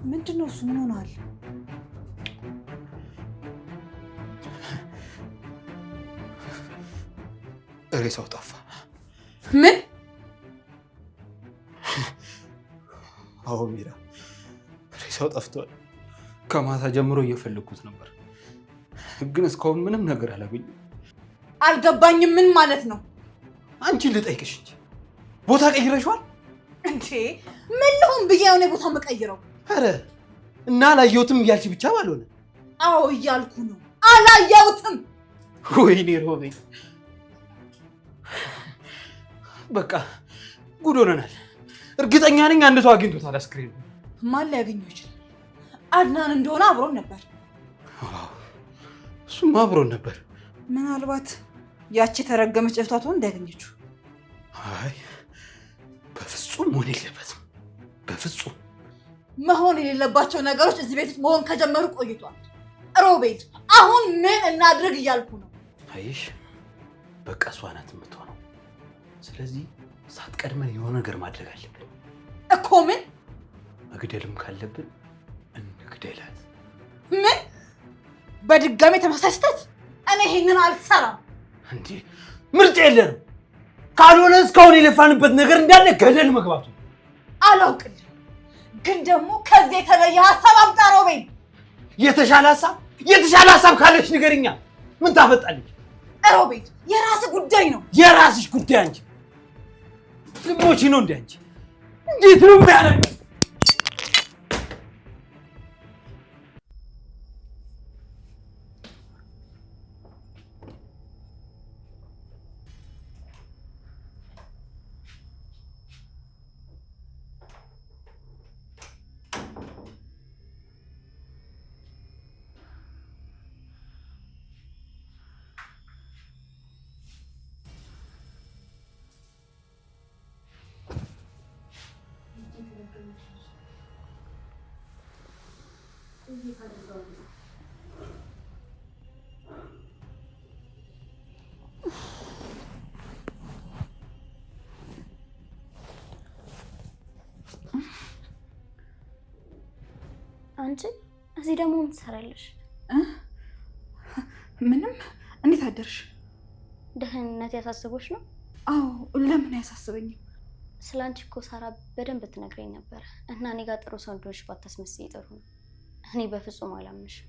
ምንድነው እሱ? ምን ሆነሃል? ሬሳው ጠፋ። ምን? አዎ ሚራ፣ ሬሳው ጠፍቷል። ከማታ ጀምሮ እየፈለኩት ነበር፣ ግን እስካሁን ምንም ነገር አላገኘሁም። አልገባኝም። ምን ማለት ነው? አንቺን ልጠይቅሽ እንጂ ቦታ ቀይረሽዋል እንዴ? ምን ልሁን ብዬ የሆነ ቦታ መቀይረው? አረ እና አላየሁትም እያልሽ ብቻ ባልሆነ። አዎ እያልኩ ነው፣ አላየሁትም። ወይኔ ሮቤል፣ በቃ ጉድ ሆነናል። እርግጠኛ ነኝ አንድ ሰው አግኝቶታል አስክሬኑ። ማን ሊያገኘው ይችላል? አድናን እንደሆነ አብሮን ነበር። እሱም አብሮን ነበር። ምናልባት ያቺ ተረገመች እህቷ እንዳያገኘችው። አይ በፍጹም መሆን የለበትም። በፍጹም መሆን የሌለባቸው ነገሮች እዚህ ቤት ውስጥ መሆን ከጀመሩ ቆይቷል። ሮቤል፣ አሁን ምን እናድርግ እያልኩ ነው። አይሽ በቃ እሷ ናት የምትሆነው። ስለዚህ ሳትቀድመን የሆነ ነገር ማድረግ አለብን እኮ። ምን? መግደልም ካለብን እንግደላት። ምን? በድጋሚ ተመሳሳይ ስህተት? እኔ ይሄንን አልሰራም። እንዴ ምርጫ የለንም። ካልሆነ እስካሁን የለፋንበት ነገር እንዳለ ገደል መግባቱ። አላውቅልም፣ ግን ደግሞ ከዚህ የተለየ ሀሳብ አምጣ ሮቤል። የተሻለ ሀሳብ ካለች ንገሪኛ። ምን ታፈጣለች? ሮቤል፣ የራስህ ጉዳይ ነው። የራስሽ ጉዳይ። አንቺ ልሞቺ ነው እንዴ? አንቺ እንዴት ነው የሚያደርገው? አንቺ እዚህ ደግሞ ምን ትሰራለሽ? ምንም። እንዴት አደርሽ? ደህንነት ያሳስቦሽ ነው? አዎ፣ ለምን አያሳስበኝም? ስላንቺ እኮ ሳራ በደንብ ትነግረኝ ነበር እና እኔ ጋር ጥሩ ሰው እንደሆንሽ ባታስመስይ ጥሩ ነው። እኔ በፍጹም አላምንሽም።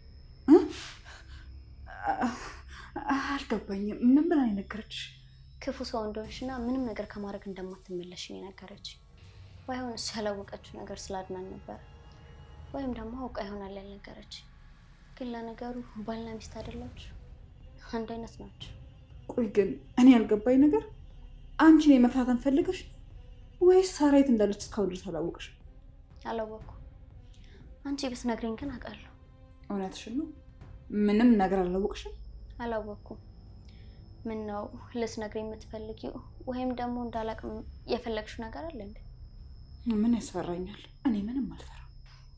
አልገባኝም። ምን ብላ ነገረችሽ? ክፉ ሰው እንደሆንሽና ምንም ነገር ከማድረግ እንደማትመለሽ ነው የነገረችኝ። ባይሆን እሱ ያላወቀችው ነገር ስላድናን ነበር፣ ወይም ደግሞ አውቃ ይሆናል ያልነገረችኝ። ግን ለነገሩ ባልና ሚስት አይደላችሁ? አንድ አይነት ናቸው። ቆይ ግን እኔ ያልገባኝ ነገር አንቺ ነው መፍታትን ፈልገሽ ወይስ ሳራ የት እንዳለች እስካሁን ድረስ አላወቅሽ? አላወቅኩም። አንቺ ብትነግሪኝ ግን አውቃለሁ። እውነትሽን ነው? ምንም ነገር አላወቅሽም? አላወቅኩም። ምን ነው ልትነግሪኝ የምትፈልጊው ወይም ደግሞ እንዳላቅም የፈለግሽው ነገር አለ እንዴ? ምን ያስፈራኛል? እኔ ምንም አልፈራም።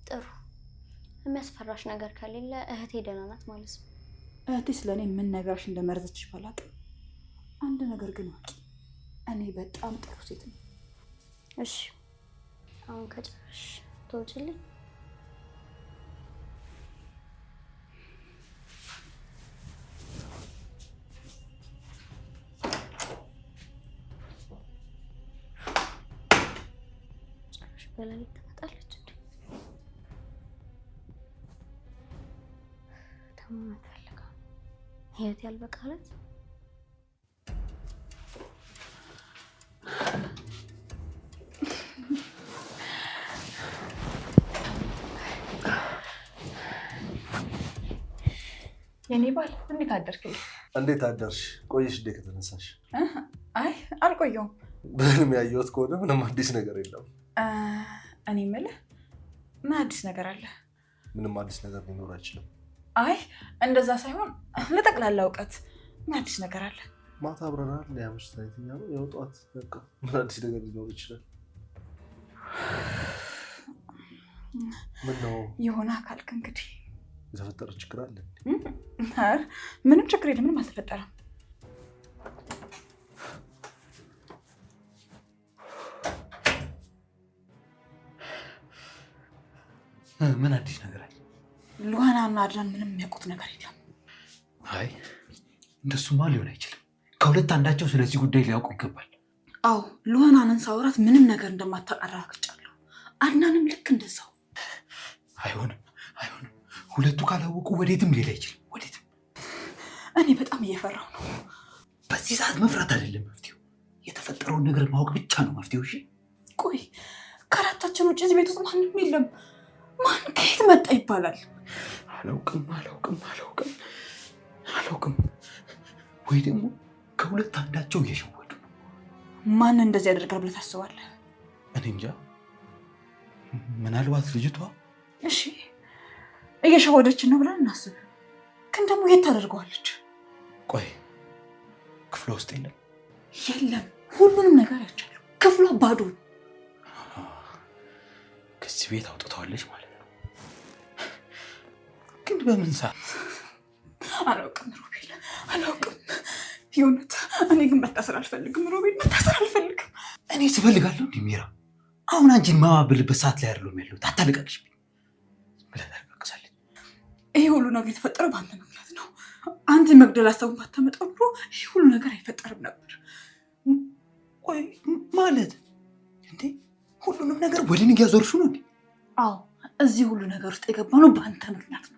ጥሩ። የሚያስፈራሽ ነገር ከሌለ እህቴ ደህና ናት ማለት ነው። እህቴ ስለኔ ምን ነገርሽ እንደመረዘችሽ ባላውቅም አንድ ነገር ግን ወቂ፣ እኔ በጣም ጥሩ ሴት ነኝ። እሺ፣ አሁን ከጨረሽ ትወጪልኝ? ጨረሽ በሌሊት ትመጣለች እንዴ? ደግሞ ምን ፈልጋ? ህይወት ያልበቃለት የኔ ባል እንዴት አደርክ? እንዴት አደርሽ? ቆይሽ እንዴ ከተነሳሽ? አይ አልቆየሁም። በህልም ያየሁት ከሆነ ምንም አዲስ ነገር የለም። እኔ የምልህ ምን አዲስ ነገር አለ? ምንም አዲስ ነገር ሊኖር አይችልም። አይ እንደዛ ሳይሆን ለጠቅላላ እውቀት ምን አዲስ ነገር አለ? ማታ አብረናል። ያምሽ ታይተኛ ነው የወጣት በቃ ምን አዲስ ነገር ሊኖር ይችላል? ምን ነው የሆነ አካልክ እንግዲህ የተፈጠረ ችግር አለ? ምንም ችግር የለም። ምንም አልተፈጠረም። ምን አዲስ ነገር አለ? ሉሃናና አድናን ምንም የሚያውቁት ነገር የለም። አይ እንደሱማ ሊሆን አይችልም። ከሁለት አንዳቸው ስለዚህ ጉዳይ ሊያውቁ ይገባል። አዎ ሉሃናንን ሳወራት ምንም ነገር እንደማታቀራግጫለሁ። አድናንም ልክ እንደዛው። አይሆንም። ሁለቱ ካላወቁ ወዴትም ሊሄድ አይችልም። ወዴትም። እኔ በጣም እየፈራሁ ነው። በዚህ ሰዓት መፍራት አይደለም መፍትሄው፣ የተፈጠረውን ነገር ማወቅ ብቻ ነው መፍትሄው። እሺ ቆይ ከአራታችን ውጭ እዚህ ቤት ውስጥ ማንም የለም። ማን ከየት መጣ ይባላል? አላውቅም። ወይ ደግሞ ከሁለት አንዳቸው እየሸወዱ ነው። ማን እንደዚህ ያደርጋል ብለህ ታስባለህ? እኔ እንጃ። ምናልባት ልጅቷ እሺ እየሸወደችን ነው ብለን እናስብ። ግን ደግሞ የት ታደርገዋለች? ቆይ ክፍሏ ውስጥ የለም? የለም፣ ሁሉንም ነገር ያቻለሁ። ክፍሏ ባዶ። ከዚህ ቤት አውጥተዋለች ማለት ነው። ግን በምን ሰዓት? አላውቅም ሮቤል፣ አላውቅም። የእውነት እኔ ግን መታሰር አልፈልግም ሮቤል፣ መታሰር አልፈልግም። እኔ ትፈልጋለሁ እንዴ ሚራ? አሁን አንቺን ማባብልበት ሰዓት ላይ አይደለም ያለሁት። አታለቃቅሽ ብለህ ታለቃቅሳለች። ይሄ ሁሉ ነገር የተፈጠረው በአንተ ምክንያት ነው። አንተ መግደል ሀሳቡን ባታመጣው ኑሮ ይሄ ሁሉ ነገር አይፈጠርም ነበር። ቆይ ማለት እንዴ ሁሉንም ነገር ወደ እኔ እያዞርሽ ነው እንዴ? አዎ እዚህ ሁሉ ነገር ውስጥ የገባነው በአንተ ምክንያት ነው።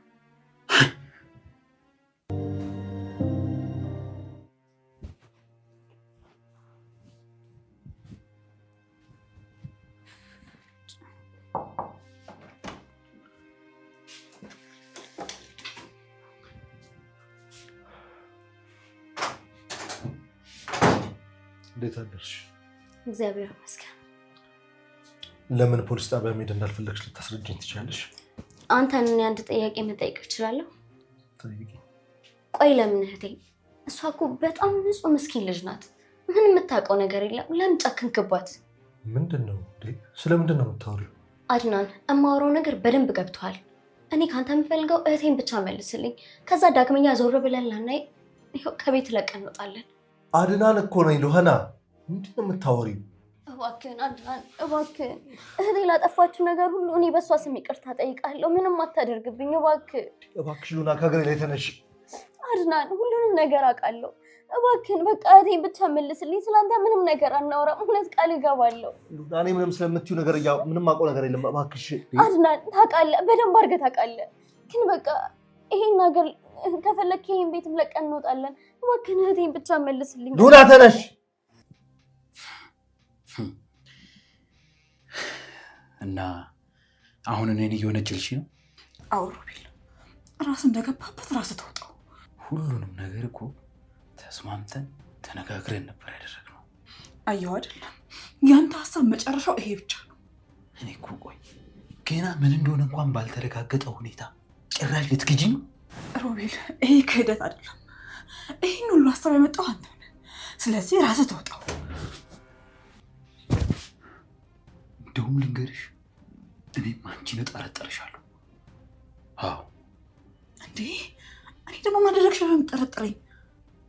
እንዴት አደርሽ? እግዚአብሔር ይመስገን። ለምን ፖሊስ ጣቢያ መሄድ እንዳልፈለግሽ ልታስረጅኝ ትችላለሽ? አንተን እኔ አንድ ጥያቄ መጠየቅ እችላለሁ? ጠይቂ። ቆይ ለምን እህቴ? እሷ እኮ በጣም ንጹህ ምስኪን ልጅ ናት። ምን የምታውቀው ነገር የለም። ለምን ጨክንክባት? ምንድን ነው እንዴ? ስለምንድን ነው የምታወሪው? አድናን፣ እማወራው ነገር በደንብ ገብቶሃል። እኔ ካንተ የምፈልገው እህቴን ብቻ መልስልኝ። ከዛ ዳግመኛ ዞር ብለን ላናይ ይኸው ከቤት ለቀን እንወጣለን። አድናን እኮ ነኝ ሉሃና። ምንድን ነው የምታወሪው? እባክህን አድናን፣ እባክህን። እህቴ ላጠፋችሁ ነገር ሁሉ እኔ በእሷ ስም ይቅርታ ጠይቃለሁ። ምንም አታደርግብኝ እባክህ። እባክሽ ሉና ከእግሬ ላይ ተነሽ። አድናን፣ ሁሉንም ነገር አውቃለሁ። እባክህን በቃ እህቴን ብቻ መልስልኝ። ስለአንተ ምንም ነገር አናወራም። እውነት ቃል እገባለሁ። ሉና እኔ ምንም ስለምትዩ ነገር ምንም አውቀው ነገር የለም። እባክሽ አድናን፣ ታውቃለህ፣ በደንብ አድርገህ ታውቃለህ። ግን በቃ ይሄን ነገር ከፈለክ ይሄን ቤትም ለቀን እንወጣለን። እባክህን እህቴን ብቻ መልስልኝ። ሉና ተነሽ። እና አሁን እኔን እየወነጀልሽ ነው? አዎ ሮቤል፣ ራስ እንደገባበት ራስ ተወጣው። ሁሉንም ነገር እኮ ተስማምተን ተነጋግረን ነበር ያደረግነው። አየው አይደለም? ያንተ ሀሳብ መጨረሻው ይሄ ብቻ ነው። እኔ እኮ ቆይ ገና ምን እንደሆነ እንኳን ባልተረጋገጠ ሁኔታ ጭራሽ ልትክጂ ነው? ሮቤል፣ ይሄ ክህደት አይደለም። ይህን ሁሉ ሀሳብ ያመጣው አንተ ነህ። ስለዚህ ራስ ተወጣው። እንደውም ልንገርሽ፣ እኔም አንቺን እጠረጥርሻለሁ። አዎ። እንዴ እኔ ደግሞ ማድረግሽ ነው የምጠረጥረኝ?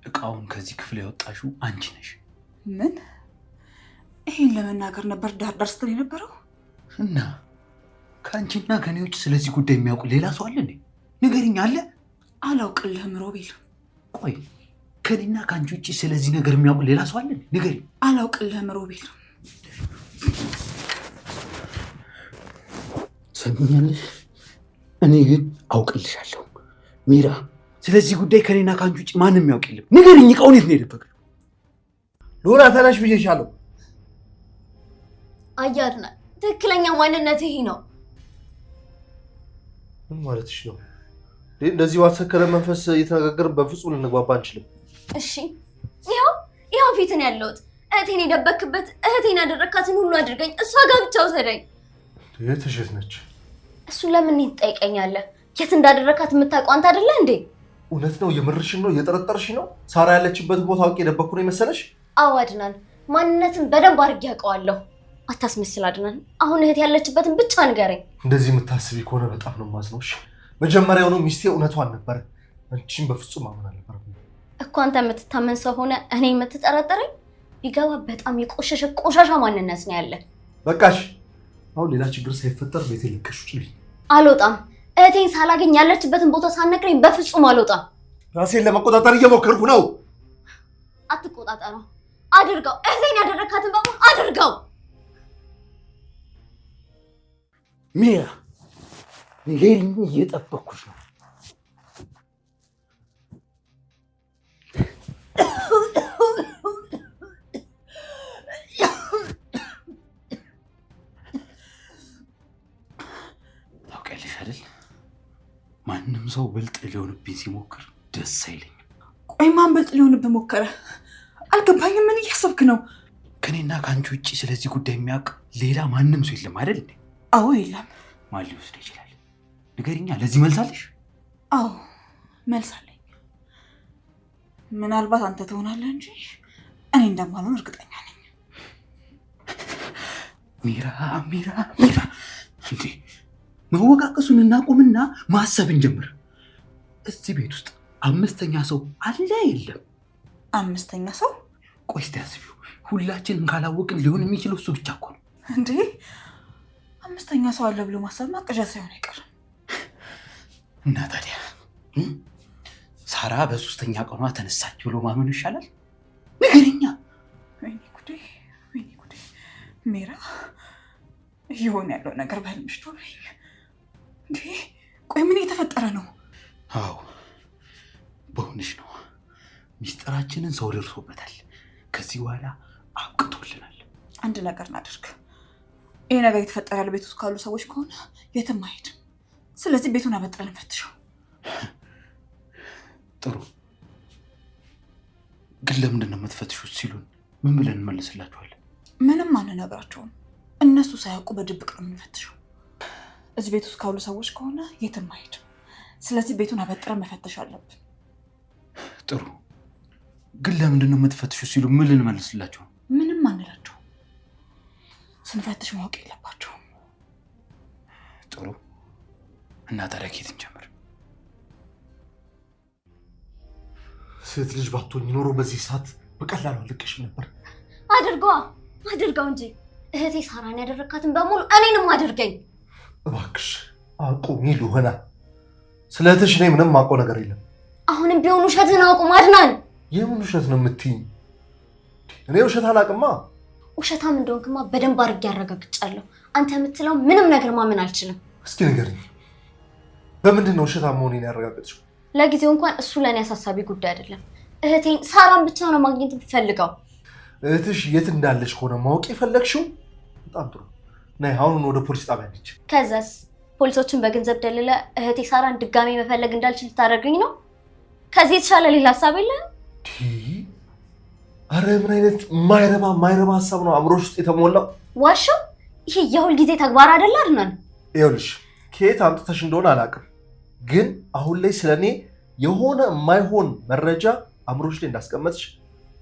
እቃውን ከዚህ ክፍል ያወጣሽው አንቺ ነሽ። ምን? ይሄን ለመናገር ነበር ዳር ስትል የነበረው? እና ከአንቺና ከኔ ውጭ ስለዚህ ጉዳይ የሚያውቁ ሌላ ሰው አለ እንዴ? ንገሪኝ። አለ? አላውቅልህም ሮቤል። ቆይ ከኔና ከአንቺ ውጭ ስለዚህ ነገር የሚያውቁ ሌላ ሰው አለ እንዴ? ንገሪኝ። አላውቅልህም ሮቤል። ሰምኛለሽ? እኔ ግን አውቅልሻለሁ ሚራ። ስለዚህ ጉዳይ ከኔና ከአንቺ ውጭ ማንም የሚያውቅ የለም። ንገሪኝ፣ እቃውን የት ነው የደበቀው? ሉና ተነሽ ብዬሻለሁ። አየህ አድናን፣ ትክክለኛ ማንነት ይሄ ነው። ምን ማለትሽ ነው? እንደዚህ ባልሰከረ መንፈስ እየተነጋገርን በፍጹም ልንግባባ አንችልም። እሺ ይኸው ፊትን ያለሁት እህቴን የደበክበት እህቴን ያደረካትን ሁሉ አድርገኝ፣ እሷ ጋር ብቻ ውሰደኝ። የትሽ የት ነች? እሱን ለምን ትጠይቀኛለህ? የት እንዳደረካት የምታውቀው አንተ አይደለ እንዴ? እውነት ነው? የምርሽን ነው? እየጠረጠርሽ ነው? ሳራ ያለችበት ቦታ አውቄ የደበኩ ነው የመሰለሽ? አዎ አድናን፣ ማንነትን በደንብ አድርጌ ያውቀዋለሁ። አታስመስል አድናን። አሁን እህት ያለችበትን ብቻ ንገረኝ። እንደዚህ የምታስቢ ከሆነ በጣም ነው የማዝነው። እሺ መጀመሪያውኑ ሚስቴ እውነቷን ነበር። አንቺን በፍጹም ማመን አልነበረም እኮ። አንተ የምትታመን ሰው ሆነ እኔ የምትጠረጠረኝ? ቢገባ በጣም የቆሸሸ ቆሻሻ ማንነት ነው ያለ። በቃሽ። አሁን ሌላ ችግር ሳይፈጠር ቤቴ ለቀሽ ውጪልኝ። አልወጣም። እህቴን ሳላገኝ ያለችበትን ቦታ ሳትነግረኝ በፍጹም አልወጣም። ራሴን ለመቆጣጠር እየሞከርኩ ነው። አትቆጣጠረው፣ አድርገው። እህቴን ያደረካትን በሙሉ አድርገው። ሜራ ንገሪኝ፣ እየጠበኩሽ ነው። ታውቂያለሽ አይደል? ማንም ሰው ብልጥ ሊሆንብኝ ሲሞክር ደስ አይለኝም። ቆይ ማን ብልጥ ሊሆንብህ ሞከረ? አልገባኝም። ምን እያሰብክ ነው? ከኔና ከአንቺ ውጭ ስለዚህ ጉዳይ የሚያውቅ ሌላ ማንም ሰው የለም አይደል? አዎ የለም። ማን ሊወስድ ይችላል? ንገሪኛ። ለዚህ መልሳለሽ? አዎ መልሳለኝ። ምናልባት አንተ ትሆናለህ እንጂ እኔ እንደማልሆን እርግጠኛ ነኝ። ሜራ እንዴ! መወቃቀሱን እናቁምና ማሰብ እንጀምር። እዚህ ቤት ውስጥ አምስተኛ ሰው አለ የለም? አምስተኛ ሰው? ቆይ እስቲ አስቢው። ሁላችንም ካላወቅን ሊሆን የሚችለው እሱ ብቻ እኮ ነው። እንዴ አምስተኛ ሰው አለ ብሎ ማሰብ ማቀዣ ሳይሆን አይቀርም። እና ታዲያ ሳራ በሶስተኛ ቀኗ ተነሳች ብሎ ማመን ይሻላል? ንገረኛ። ወይኔ ጉዴ! ሜራ እየሆነ ያለው ነገር በህልምሽ ቶበኝ። እንዴ ቆይ ምን እየተፈጠረ ነው? አዎ በሆንሽ ነው። ሚስጥራችንን ሰው ደርሶበታል። ከዚህ በኋላ አብቅቶልናል። አንድ ነገር እናድርግ። ይሄ ነገር የተፈጠረ ያለ ቤት ውስጥ ካሉ ሰዎች ከሆነ የትም አይሄድም። ስለዚህ ቤቱን አበጥረን እንፈትሸው። ጥሩ። ግን ለምንድን ነው የምትፈትሹት ሲሉን ምን ብለን እንመልስላቸዋለን? ምንም አንነግራቸውም። እነሱ ሳያውቁ በድብቅ ነው የምንፈትሸው። እዚህ ቤት ውስጥ ካሉ ሰዎች ከሆነ የትም አይሄድም። ስለዚህ ቤቱን አበጥረን መፈተሽ አለብን። ጥሩ። ግን ለምንድን ነው የምትፈትሹት ሲሉ ምን ልንመልስላቸው? ምንም አንላቸው። ስንፈትሽ ማወቅ የለባቸውም። ጥሩ። እና ታዲያ ከየት እንጀምር? ሴት ልጅ ባትሆኝ ኖሮ በዚህ ሰዓት በቀላሉ አልለቀሽም ነበር። አድርገው እንጂ እህቴ ሳራን ያደረካትን በሙሉ እኔንም አድርገኝ እባክሽ። አቁሚ ልሆና። ስለ እህትሽ እኔ ምንም አውቀው ነገር የለም። አሁንም ቢሆን ውሸትን አቁም አድናን። የምን ውሸት ነው የምትይኝ? እኔ ውሸት አላውቅማ። ውሸታም እንደሆንክማ በደንብ አድርጌ ያረጋግጫለሁ። አንተ የምትለው ምንም ነገር ማመን አልችልም። እስኪ ንገሪኝ፣ በምንድን ነው ውሸታም መሆኔን ያረጋግጥሽው? ለጊዜው እንኳን እሱ ለእኔ አሳሳቢ ጉዳይ አይደለም። እህቴን ሳራን ብቻ ነው ማግኘት የምትፈልገው። እህትሽ የት እንዳለች ከሆነ ማወቅ የፈለግሽው በጣም ጥሩ። ነይ አሁን ወደ ፖሊስ ጣቢያ እንሂድ። ከዛስ ፖሊሶችን በገንዘብ ደልለ እህቴ ሳራን ድጋሜ መፈለግ እንዳልችል ልታደርገኝ ነው? ከዚህ የተሻለ ሌላ ሀሳብ የለም? አረ ምን አይነት ማይረባ ሀሳብ ነው አእምሮሽ ውስጥ የተሞላው? ዋሻው ይሄ የሁል ጊዜ ተግባር አይደለ አድናን? ይኸውልሽ ከየት አምጥተሽ እንደሆነ አላውቅም፣ ግን አሁን ላይ ስለኔ የሆነ የማይሆን መረጃ አእምሮሽ ላይ እንዳስቀመጥሽ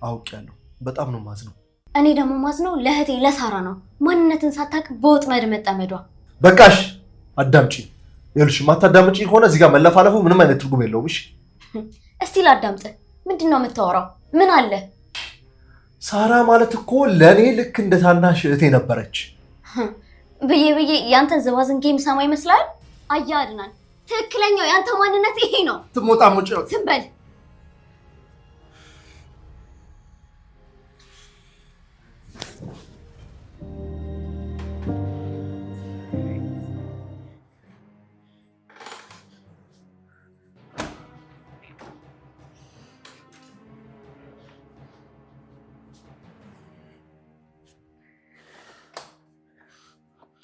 አውቄያለሁ። በጣም ነው ማዝነው። እኔ ደግሞ ማዝነው ለእህቴ ለሳራ ነው፣ ማንነትን ሳታውቅ በወጥመድ መጠመዷ። በቃሽ፣ አዳምጪኝ። ይኸውልሽ ማታዳምጪ ከሆነ እዚህ ጋር መለፋለፉ ምንም አይነት ትርጉም የለውም። እሺ እስቲ ላዳምጥ። ምንድን ነው የምታወራው? ምን አለ? ሳራ ማለት እኮ ለእኔ ልክ እንደ ታናሽ እህቴ ነበረች። ብዬ ያንተን ዝባዝንጌ የሚሰማ ይመስላል? አየህ አድናን፣ ትክክለኛው ያንተ ማንነት ይሄ ነው። ትሞጣ ሞጭ ዝም በል።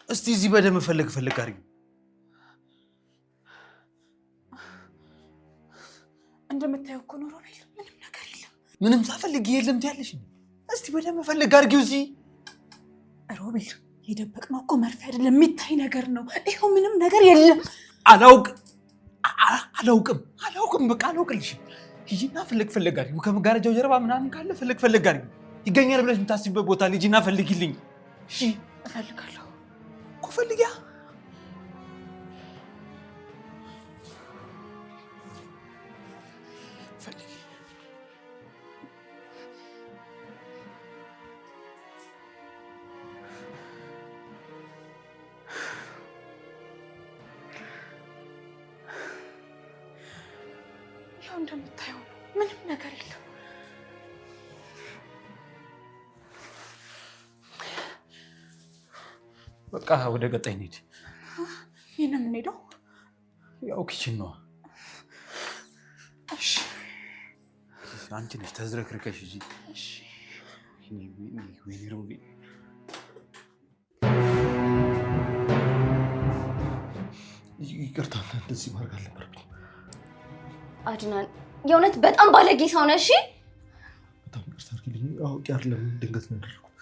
እስቲ እዚህ በደም ፈልግ አድርጊ። እንደምታየው እኮ ነው ሮቤል፣ ምንም ነገር የለም። ምንም ሳፈልግ የለም ትያለሽ። እስቲ በደም ፈልግ አድርጊው። እዚህ ሮቤል፣ የደበቅነው እኮ መርፌ አይደለም፣ የሚታይ ነገር ነው። ይኸው ምንም ነገር የለም። አላውቅም። በቃ አላውቅልሽም። ሂጂና ፈልግ አድርጊው። ከመጋረጃው ጀርባ ምናምን ካለ ፈልግ አድርጊው። ይገኛል ብለሽ የምታስቢበት ቦታ ሂጂና ፈልጊልኝ። እሺ እፈልጋለሁ እኮ ፈልጊያ። ይኸው እንደምታየው ምንም ነገር የለም። በቃ ወደ ቀጣይ እንሂድ። የት ነው የምንሄደው? ያው ኪችን ነው። እሺ አንቺ ነሽ ተዝረክርከሽ እዚህ። እሺ ወይኔ ሮቢ ይቅርታ፣ እንደዚህ ማድረግ አልነበረብኝም። አድናን የእውነት በጣም ባለጌ ሰው ነህ። እሺ በጣም ይቅርታ አድርጊልኝ። አውቄ አይደለም ድንገት ነው ያደረኩት።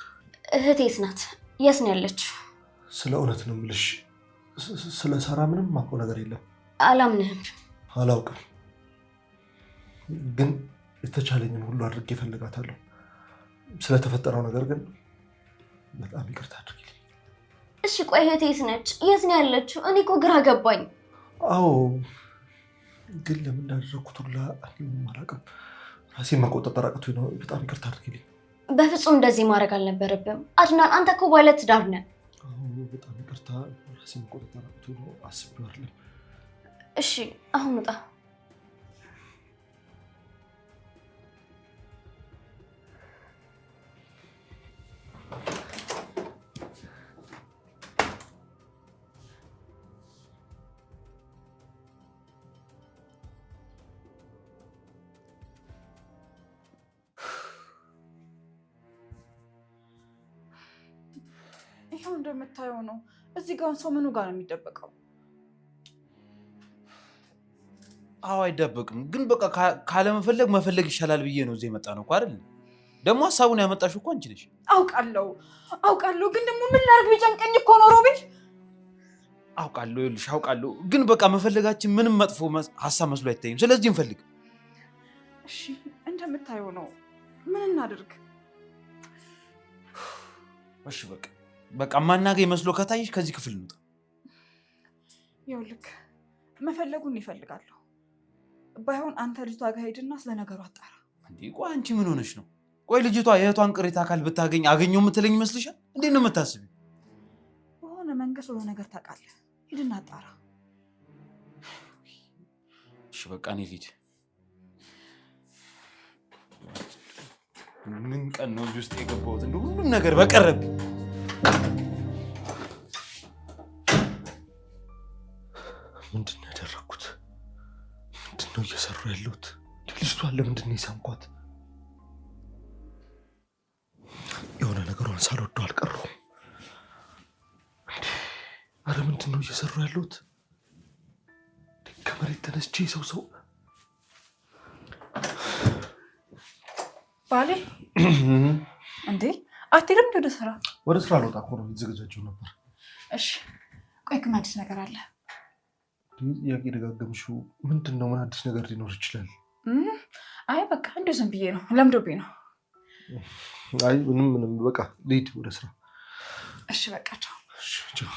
እህቴስ ናት? የት ነው ያለችው? ስለ እውነት ነው የምልሽ፣ ስለ ሳራ ምንም የማውቀው ነገር የለም። አላምንህም። አላውቅም፣ ግን የተቻለኝን ሁሉ አድርጌ እፈልጋታለሁ። ስለተፈጠረው ነገር ግን በጣም ይቅርታ አድርጊልኝ። እሺ ቆይ እህቴስ ነች? የት ነው ያለችው? እኔ እኮ ግራ ገባኝ። አዎ፣ ግን ለምን እንዳደረኩት ሁላ እኔም አላውቅም። ራሴን መቆጣጠር አቅቶኝ ነው። በጣም ይቅርታ አድርጊልኝ። በፍጹም እንደዚህ ማድረግ አልነበረብም አድናን። አንተ እኮ ባለ ትዳር ነህ። አዎ፣ በጣም ይቅርታ። ራሴን መቆጣጠር አቅቶኝ ነው። አስቤው አይደለም። እሺ አሁን ውጣ። ይኸው እንደምታየው ነው። እዚህ ጋር ሰው ምኑ ጋር ነው የሚደበቀው? አዎ አይደበቅም፣ ግን በቃ ካለመፈለግ መፈለግ ይሻላል ብዬ ነው እዚህ የመጣ ነው እኮ አይደል? ደግሞ ሀሳቡን ያመጣሽው እኮ አንቺ ነሽ። አውቃለሁ፣ ግን ደግሞ ምን ላድርግ ቢጨንቀኝ እኮ ነው ሮቤል። አውቃለሁ፣ ይኸውልሽ አውቃለሁ፣ ግን በቃ መፈለጋችን ምንም መጥፎ ሀሳብ መስሎ አይታይም። ስለዚህ እንፈልግ። እሺ እንደምታየው ነው። ምን እናድርግ? እሺ በቃ ማናገኝ መስሎ ከታይሽ ከዚህ ክፍል እንውጣ። ይኸውልህ መፈለጉን ይፈልጋለሁ። ባይሆን አንተ ልጅቷ ጋር ሄድና ስለ ነገሩ አጣራ። እንዴ ቆይ አንቺ ምን ሆነሽ ነው? ቆይ ልጅቷ የእህቷን ቅሪተ አካል ብታገኝ አገኘው የምትለኝ ይመስልሻል? እንዴት ነው የምታስቢው? በሆነ መንገድ ስለሆነ ነገር ታውቃለህ። ሂድና አጣራ። እሺ በቃ እኔ ልሂድ። ምን ቀን ነው እዚህ ውስጥ የገባሁት? እንደ ሁሉም ነገር በቀረብኝ። ምንድን ነው ያደረኩት? ምንድን ነው እየሰሩ ያለሁት? ልጅቷን ለምንድን ነው የሳምኳት? የሆነ ነገሯን ሳልወደው አልቀረሁም። አረ ምንድን ነው እየሰሩ ያለሁት? ከመሬት ተነስቼ ሰው ባሌ እንዴ አትሄድም? ወደ ስራ ልወጣ እኮ ነው። የተዘጋጀው ነበር። እሺ ቆይ ግን አዲስ ነገር አለ። ጥያቄ ደጋገምሽው። ምንድን ነው? ምን አዲስ ነገር ሊኖር ይችላል? አይ በቃ እንደው ዝም ብዬ ነው፣ ለምዶብኝ ነው። አይ ምንም በቃ ልሂድ ወደ ስራ። እሺ በቃ ቻው። ቻው።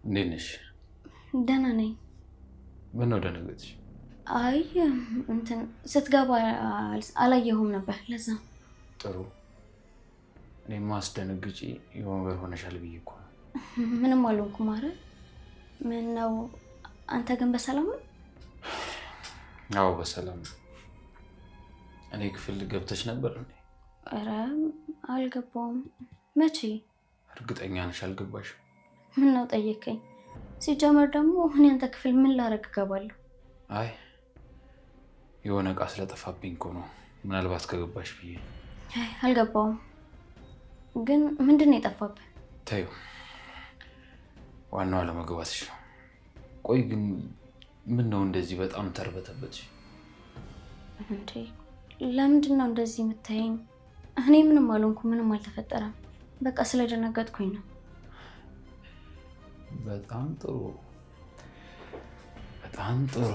እንዴት ነሽ? ደህና ነኝ። ምን ነው ደነገጥሽ? አይ እንትን ስትገባ አላየሁም ነበር ለዛ። ጥሩ። እኔማ አስደነግጪ የሆነ ነገር ሆነሻል ብዬ እኮ ነው። ምንም አልሆንኩም። ኧረ ምን ነው? አንተ ግን በሰላም ነው? አዎ በሰላም ነው። እኔ ክፍል ገብተሽ ነበር እንዴ? ኧረ አልገባሁም። መቼ? እርግጠኛ ነሽ አልገባሽም? ምን ነው ጠየቀኝ? ሲጀመር ደግሞ እኔ አንተ ክፍል ምን ላደርግ እገባለሁ? አይ የሆነ ዕቃ ስለጠፋብኝ እኮ ነው። ምናልባት ከገባሽ ብዬ። አይ አልገባውም። ግን ምንድን ነው የጠፋብህ? ተይው፣ ዋናው አለመግባትሽ ነው። ቆይ ግን ምን ነው እንደዚህ በጣም ተርበተበትሽ? እንዴ ለምንድን ነው እንደዚህ የምታየኝ? እኔ ምንም አልሆንኩም፣ ምንም አልተፈጠረም። በቃ ስለደነገጥኩኝ ነው። በጣም ጥሩ በጣም ጥሩ።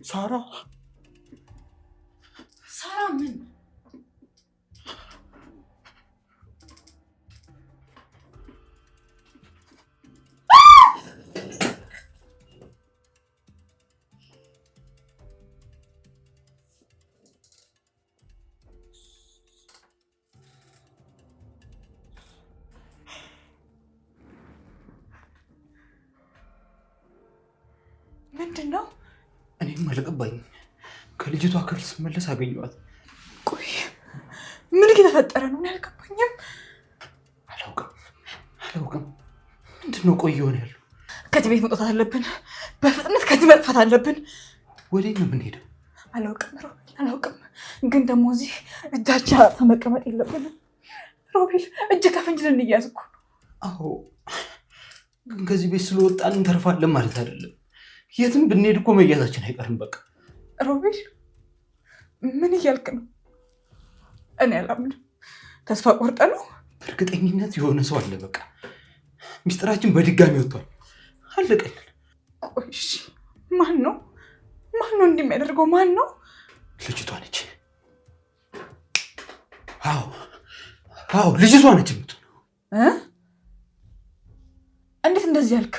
ሳራ ምን ምንድን ነው? እኔም አልገባኝም። ከልጅቷ ክፍል ስመለስ አገኘኋት። ቆይ ምን እየተፈጠረ ነው? አልገባኝም። አላውቅም። ምንድን ነው ቆይ የሆነ ያለው? ከዚህ ቤት መውጣት አለብን። በፍጥነት ከዚህ መጥፋት አለብን። ወዴት ነው የምንሄደው? አላውቅም። ግን ደግሞ እዚህ እጃችን አጣ መቀመጥ የለብንም። ሮቤል እጅ ከፍንጅ ልንያዝ እኮ ነው። አዎ፣ ግን ከዚህ ቤት ስለወጣን እንተርፋለን ማለት አይደለም። የትም ብንሄድ እኮ መያዛችን አይቀርም። በቃ ሮቤል ምን እያልክ ነው? እኔ አላምንም። ተስፋ ቆርጠ ነው? በእርግጠኝነት የሆነ ሰው አለ። በቃ ሚስጥራችን በድጋሚ ወጥቷል። አለቀልን። ቆይ ማን ነው እንዲህ የሚያደርገው? ማን ነው? ልጅቷ ነች። አዎ ልጅቷ ነች የምትሆነው። እንዴት እንደዚህ ያልክ?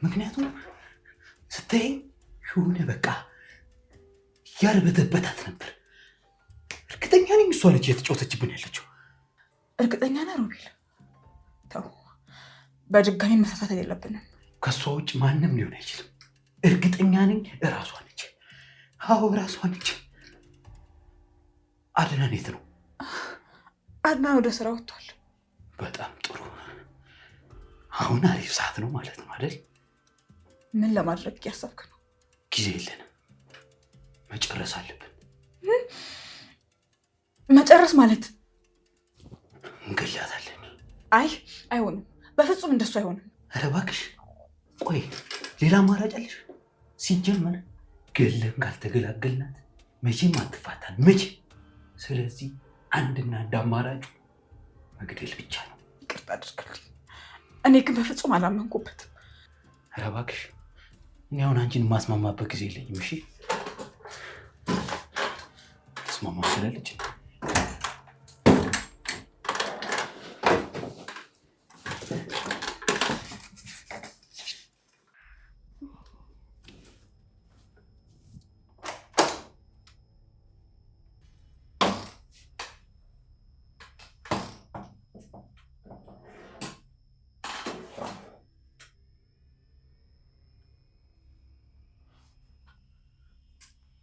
ምክንያቱም ስታይ የሆነ በቃ ያርበተበታት ነበር። እርግጠኛ ነኝ እሷ ነች የተጫወተችብን ያለችው። እርግጠኛ ነህ ሮቤል? ተው፣ በድጋሚ መሳሳት የለብንም። ከእሷ ውጭ ማንም ሊሆን አይችልም። እርግጠኛ ነኝ እራሷ ነች። አዎ እራሷ ነች። አድናን የት ነው? አድናን ወደ ስራ ወጥቷል። በጣም ጥሩ። አሁን አሪፍ ሰዓት ነው ማለት ነው አይደል? ምን ለማድረግ እያሰብክ ነው? ጊዜ የለንም፣ መጨረስ አለብን። መጨረስ ማለት እንገላታለን። አይሆንም፣ በፍጹም እንደሱ አይሆንም። ኧረ እባክሽ ቆይ፣ ሌላ አማራጭ አለሽ? ሲጀመር ገለን ካልተገላገልናት መቼም አትፋታን፣ መቼም። ስለዚህ አንድና አንድ አማራጭ መግደል ብቻ ነው። ይቅርታ አድርግልኝ፣ እኔ ግን በፍጹም አላመንኩበትም። ኧረ እባክሽ፣ እኔ አሁን አንቺን ማስማማበት ጊዜ የለኝም። እሺ ማስማማ ስለልጅ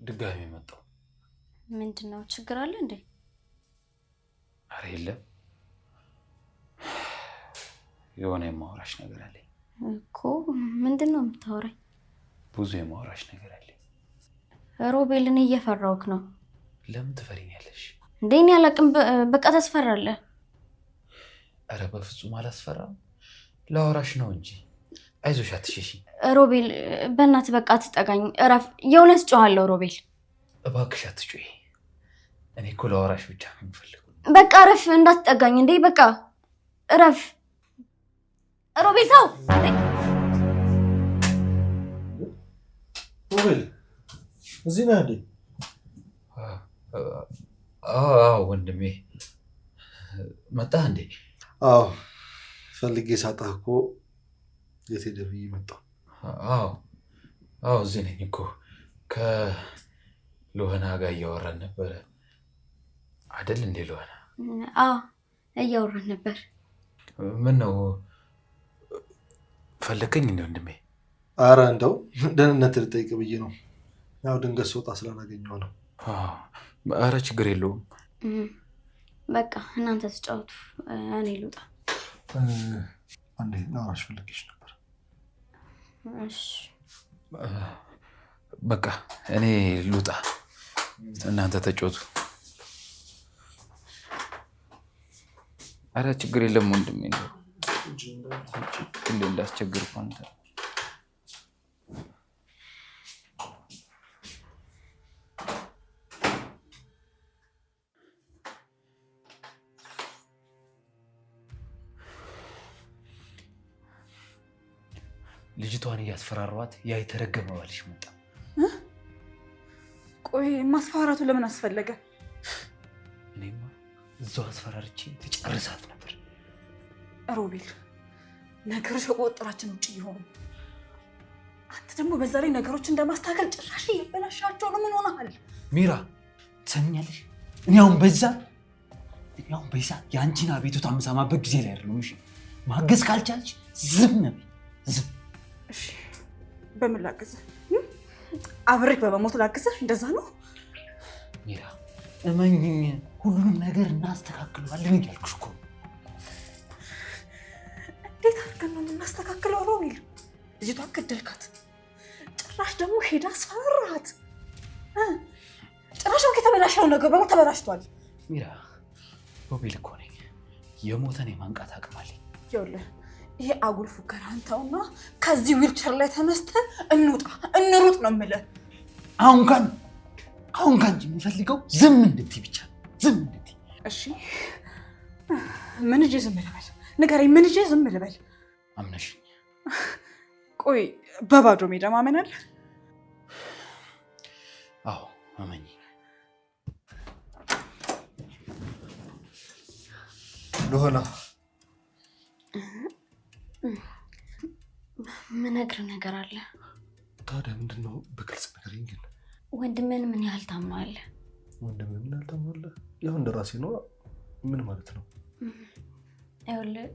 ድጋሚ መጣሁ። ምንድን ነው? ችግር አለ እንዴ? ኧረ የለም፣ የሆነ የማወራሽ ነገር አለኝ እኮ። ምንድን ነው የምታወራኝ? ብዙ የማወራሽ ነገር አለኝ። ሮቤል፣ እኔ እየፈራሁህ ነው። ለምን ትፈሪኛለሽ እንዴ? እኔ አላውቅም። በቃ ታስፈራለህ። ኧረ በፍጹም አላስፈራም። ላወራሽ ነው እንጂ። አይዞሽ፣ አትሸሺ። ሮቤል በእናትህ በቃ አትጠጋኝ፣ እረፍ። የእውነት ጮኻለሁ ሮቤል። እባክሽ አትጮይ። እኔ እኮ ላወራሽ ብቻ ነው የምፈልገው። በቃ እረፍ፣ እንዳትጠጋኝ እንዴ። በቃ እረፍ ሮቤል። ተው ሮቤል፣ እዚህ ነህ እንዴ? አዎ ወንድሜ፣ መጣህ እንዴ? አዎ፣ ፈልጌ ሳጣህ እኮ የት ሄደህ ብዬ መጣሁ። አዎ እዚህ ነኝ እኮ። ከሎህና ጋር እያወራን ነበረ አይደል እንዴ? ሎህና? አዎ እያወራን ነበር። ምን ነው ፈለከኝ እንዴ ወንድሜ? አረ እንደው ደህንነት ልጠይቅ ብዬ ነው። ያው ድንገት ስወጣ ስላላገኘሁ ነው። አረ ችግር የለውም። በቃ እናንተ ተጫወቱ፣ እኔ ልውጣ። አንዴ ላወራሽ ፈልጌሽ ነበር። እሺ በቃ እኔ ልውጣ፣ እናንተ ተጫወቱ። አረ ችግር የለም ወንድሜ፣ እንዴ እንዳስቸግርኩ አንተ። ልጅቷን እያስፈራሯት ያ የተረገመ ባልሽ መጣ። ቆይ ማስፈራራቱ ለምን አስፈለገ? እኔማ እዛው አስፈራርቼ ትጨርሳት ነበር። ሮቤል ነገሮች ከቁጥጥራችን ውጭ ይሆኑ። አንተ ደግሞ በዛ ላይ ነገሮች እንደማስተካከል ጭራሽ እያበላሻቸው ነው። ምን ሆነሃል? ሚራ ትሰሚኛለሽ? እኔ አሁን በዛ የአንቺን አቤቱታ የምሰማበት ጊዜ ላይ አይደለም። እሺ ማገዝ ካልቻልሽ ዝም ነኝ። ዝም። እሺ በምን ላግዝህ? አብሬክ በመሞት ላግዝህ? እንደዛ ነው? ሚራ እመኝኝ፣ ሁሉንም ነገር እናስተካክለዋለን እያልኩሽ እኮ። እንዴት አድርገን ነው የምናስተካክለው? ሮቤል ልጅቷን ገደልካት፣ ጭራሽ ደግሞ ሄዳ አስፈራራት። ጭራሽ የተበላሸው ነገር በሙሉ ተበላሽቷል። ሚራ ሮቤል እኮ ነኝ። የሞተን የማንቃት አቅም አለኝ። ይኸውልህ ይሄ አጉል ፉከራ አንተውና ከዚህ ዊልቸር ላይ ተነስተን እንሩጥ ነው የምልህ። አሁን ካንቺ የምፈልገው ዝም እንድትይ ብቻ፣ ዝም እንድትይ። እሺ ምን ይዤ ዝም ልበል? ንገረኝ፣ ምን ይዤ ዝም ልበል? አምነሽኝ። ቆይ በባዶ ሜዳ ማመን አለ? አዎ አመኝ። ሎሆና ምነግርህ ነገር አለ። ታዲያ ምንድን ነው? በግልጽ ንገረኝ። ግን ወንድምህን ምን ያህል ታምነዋለህ? ወንድምህን ምን ያህል ታምነዋለህ? ያው እንደራሴ ነው። ምን ማለት ነው? ይኸውልህ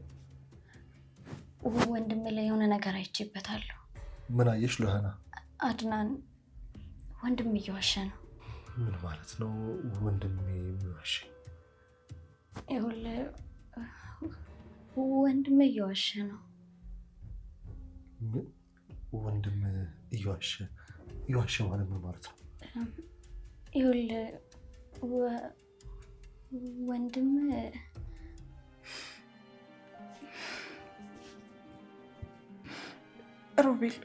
ወንድምህ ላይ የሆነ ነገር አይቼበታለሁ። ምን አየሽ ሎሆና? አድናን ወንድም እየዋሸ ነው። ምን ማለት ነው ወንድም የሚዋሽ? ይኸውልህ ወንድም እየዋሸ ነው። ወንድም እየዋሸ ማለት ምን ማለት ነው? ይኸውልህ ወንድም ሮቤል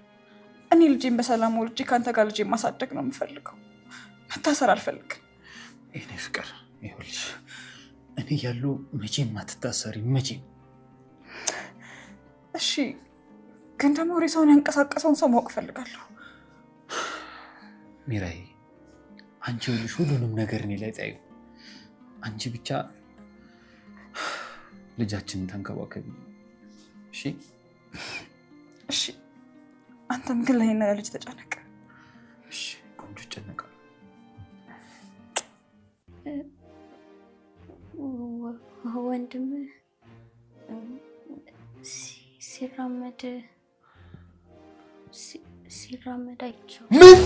እኔ ልጄን በሰላም ወልጄ ከአንተ ጋር ልጄን ማሳደግ ነው የምፈልገው። መታሰር አልፈልግም። እኔ ፍቅር ይኸውልሽ፣ እኔ ያለው መቼም አትታሰሪ፣ መቼም። እሺ ግን ደግሞ ሬሳውን ያንቀሳቀሰውን ሰው ማወቅ እፈልጋለሁ። ሚራይ አንቺ ይኸውልሽ ሁሉንም ነገር እኔ ላይ ጣዩ። አንቺ ብቻ ልጃችንን ተንከባከቢ። እሺ እሺ። አንተም ግን ለኔና ለልጅ ተጨነቅ። እሺ ቆንጆ ጨነቃለሁ። ወንድም ሲራመድ አይቼው። ምን